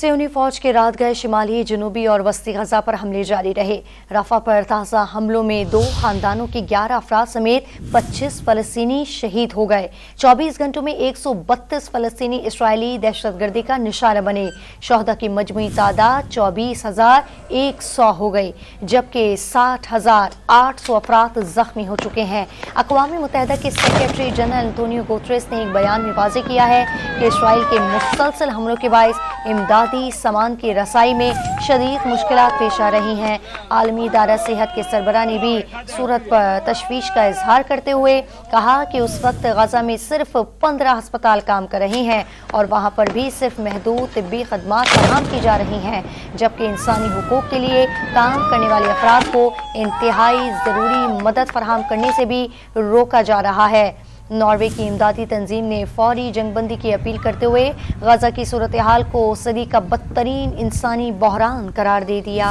सियोनी फौज के रात गए शिमाली, जनूबी और वस्ती गजा पर हमले जारी रहे। रफा पर ताज़ा हमलों में 2 खानदानों के 11 अफराद समेत 25 फलस्तीनी शहीद हो गए। 24 घंटों में 132 फलस्तीनी इसराइली दहशतगर्दी का निशाना बने। शोहदा की मजमूई तादाद 24,100 हो गई, जबकि 60,800 अफराद जख्मी हो चुके हैं। अक़वाम मुत्तहिदा के सेक्रेटरी जनरल एंटोनियो गुतरेस ने एक बयान में वाज़ेह किया है कि इसराइल के मुसलसल हमलों के बायस इमदादी सामान की रसाई में शदीद मुश्किलात पेश आ रही हैं। आलमी इदारा सेहत के सरबराह ने भी सूरत पर तशवीश का इजहार करते हुए कहा कि उस वक्त गजा में सिर्फ 15 अस्पताल काम कर रहे हैं और वहाँ पर भी सिर्फ महदूद तिब्बी खदमात फराहम की जा रही हैं, जबकि इंसानी हुकूक के लिए काम करने वाले अफराद को इंतहाई ज़रूरी मदद फराहम करने से भी रोका जा रहा है। नॉर्वे की इमदादी तंजीम ने फौरी जंगबंदी की अपील करते हुए गजा की सूरत हाल को सदी का बदतरीन इंसानी बहरान करार दे दिया।